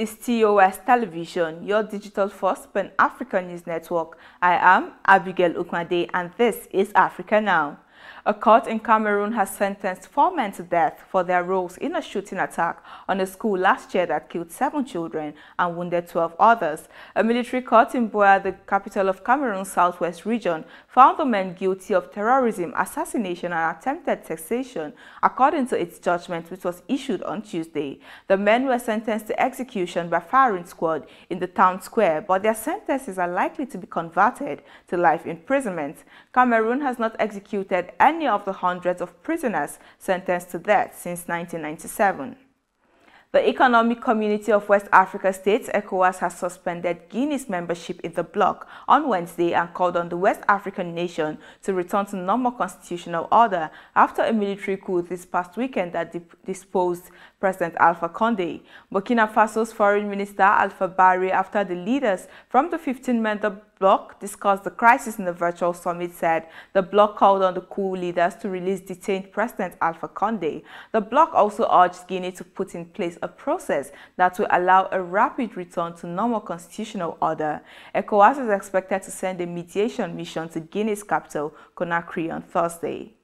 is TOS Television, your digital-first Pan-African news network. I am Abigail Ukmade, and this is Africa Now. A court in Cameroon has sentenced 4 men to death for their roles in a shooting attack on a school last year that killed 7 children and wounded 12 others. A military court in Buea, the capital of Cameroon's southwest region, found the men guilty of terrorism, assassination, and attempted secession, according to its judgment, which was issued on Tuesday. The men were sentenced to execution by firing squad in the town square, but their sentences are likely to be converted to life imprisonment. Cameroon has not executed any of the hundreds of prisoners sentenced to death since 1997. The Economic Community of West Africa States, ECOWAS, has suspended Guinea's membership in the bloc on Wednesday and called on the West African nation to return to normal constitutional order after a military coup this past weekend that disposed President Alpha Condé. Burkina Faso's Foreign Minister Alpha Barry, after the leaders from the 15-member bloc discussed the crisis in the virtual summit, said the bloc called on the coup leaders to release detained President Alpha Condé. The bloc also urged Guinea to put in place a process that will allow a rapid return to normal constitutional order. ECOWAS is expected to send a mediation mission to Guinea's capital, Conakry, on Thursday.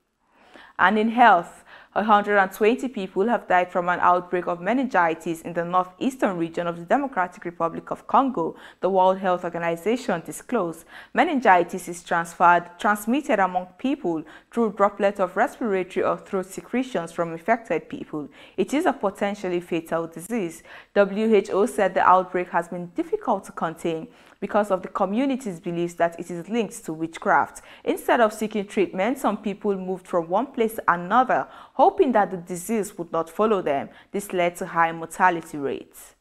And in health, 120 people have died from an outbreak of meningitis in the northeastern region of the Democratic Republic of Congo, the World Health Organization disclosed. Meningitis is transmitted among people through droplets of respiratory or throat secretions from infected people. It is a potentially fatal disease. WHO said the outbreak has been difficult to contain because of the community's beliefs that it is linked to witchcraft. Instead of seeking treatment, some people moved from one place to another, hoping that the disease would not follow them. This led to high mortality rates.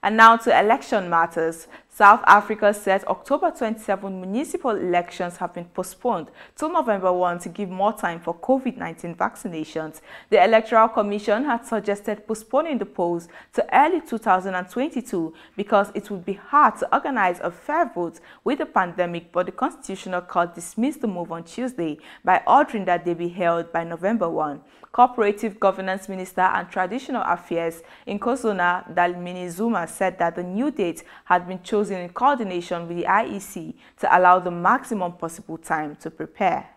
And now to election matters. South Africa says October 27 municipal elections have been postponed to November 1 to give more time for COVID-19 vaccinations. The Electoral Commission had suggested postponing the polls to early 2022 because it would be hard to organize a fair vote with the pandemic, but the Constitutional Court dismissed the move on Tuesday by ordering that they be held by November 1. Cooperative Governance Minister and Traditional Affairs Nkosana Dlamini-Zuma said that the new date had been chosen in coordination with the IEC to allow the maximum possible time to prepare.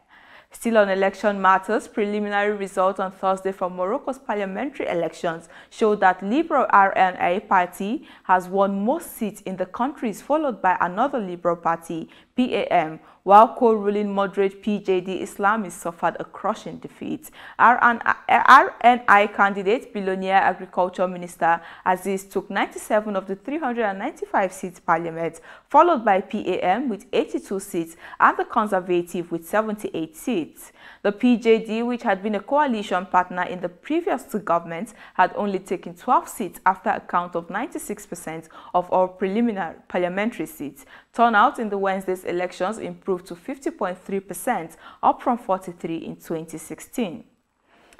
Still on election matters, preliminary results on Thursday from Morocco's parliamentary elections showed that Liberal RNA party has won most seats in the countries, followed by another Liberal party, PAM, while co-ruling moderate PJD Islamists suffered a crushing defeat. RNI candidate, billionaire Agriculture Minister Aziz took 97 of the 395 seats parliament, followed by PAM with 82 seats and the Conservative with 78 seats. The PJD, which had been a coalition partner in the previous 2 governments, had only taken 12 seats after a count of 96% of all preliminary parliamentary seats. Turnout in the Wednesday's elections improved to 50.3%, up from 43% in 2016.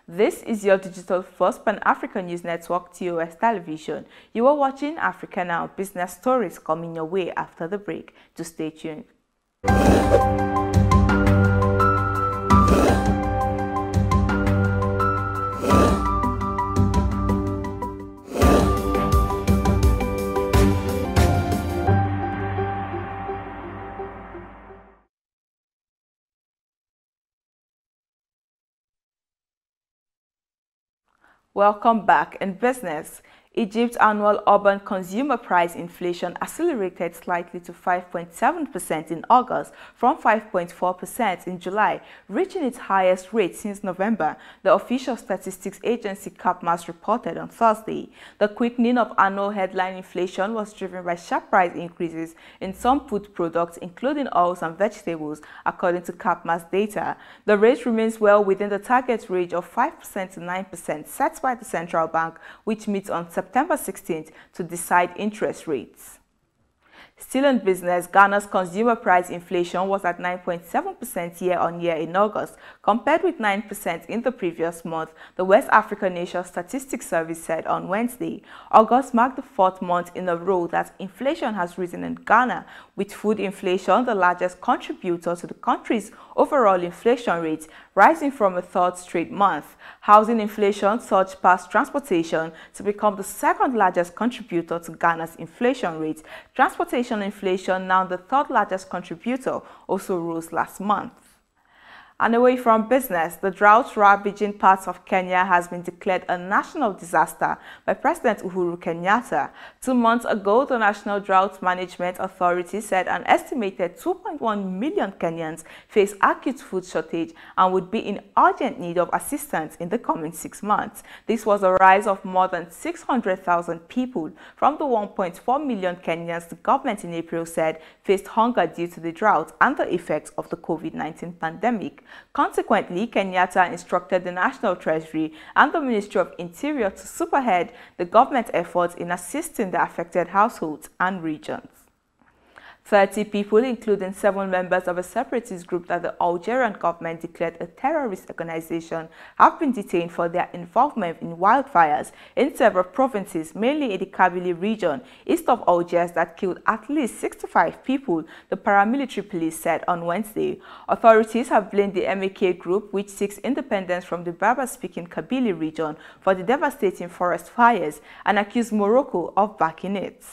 This is your digital-first Pan-African news network, TOS Television. You are watching Africa Now. Business stories coming your way after the break. To stay tuned. Welcome back. In business, Egypt's annual urban consumer price inflation accelerated slightly to 5.7% in August from 5.4% in July, reaching its highest rate since November, the official statistics agency CAPMAS reported on Thursday. The quickening of annual headline inflation was driven by sharp price increases in some food products, including oils and vegetables, according to CAPMAS data. The rate remains well within the target range of 5% to 9% set by the central bank, which meets on September 16th to decide interest rates. Still in business, Ghana's consumer price inflation was at 9.7% year-on-year in August, compared with 9% in the previous month, the West African Nation Statistics Service said on Wednesday. August marked the fourth month in a row that inflation has risen in Ghana, with food inflation the largest contributor to the country's overall inflation rate, rising from a third straight month. Housing inflation surged past transportation to become the second largest contributor to Ghana's inflation rate. Transportation inflation, now the third largest contributor, also rose last month. And away from business, the drought ravaging parts of Kenya has been declared a national disaster by President Uhuru Kenyatta. 2 months ago, the National Drought Management Authority said an estimated 2.1 million Kenyans face acute food shortage and would be in urgent need of assistance in the coming 6 months. This was a rise of more than 600,000 people from the 1.4 million Kenyans the government in April said faced hunger due to the drought and the effects of the COVID-19 pandemic. Consequently, Kenyatta instructed the National Treasury and the Ministry of Interior to spearhead the government efforts in assisting the affected households and regions. 30 people, including 7 members of a separatist group that the Algerian government declared a terrorist organization, have been detained for their involvement in wildfires in several provinces, mainly in the Kabylie region, east of Algiers, that killed at least 65 people, the paramilitary police said on Wednesday. Authorities have blamed the MAK group, which seeks independence from the Berber-speaking Kabylie region, for the devastating forest fires and accused Morocco of backing it.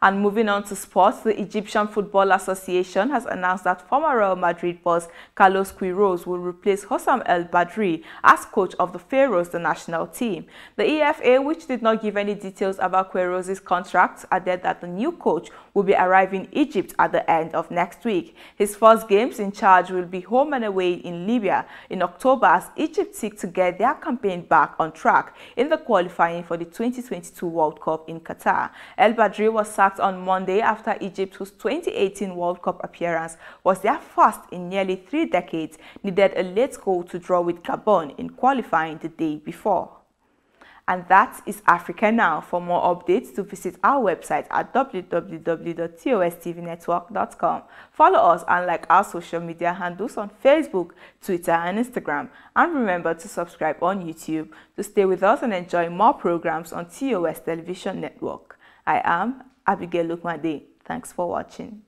And moving on to sports, the Egyptian Football Association has announced that former Real Madrid boss Carlos Queiroz will replace Hossam El Badri as coach of the Pharaohs, the national team. The EFA, which did not give any details about Queiroz's contract, added that the new coach will be arriving in Egypt at the end of next week. His first games in charge will be home and away in Libya in October as Egypt seek to get their campaign back on track in the qualifying for the 2022 World Cup in Qatar. El Badri was sacked on Monday after Egypt, whose 2018 World Cup appearance was their first in nearly 3 decades, needed a late goal to draw with Gabon in qualifying the day before. And that is Africa Now. For more updates, to visit our website at www.tostvnetwork.com. Follow us and like our social media handles on Facebook, Twitter and Instagram. And remember to subscribe on YouTube to stay with us and enjoy more programs on TOS Television Network. I am Abigail Ukmade. Thanks for watching.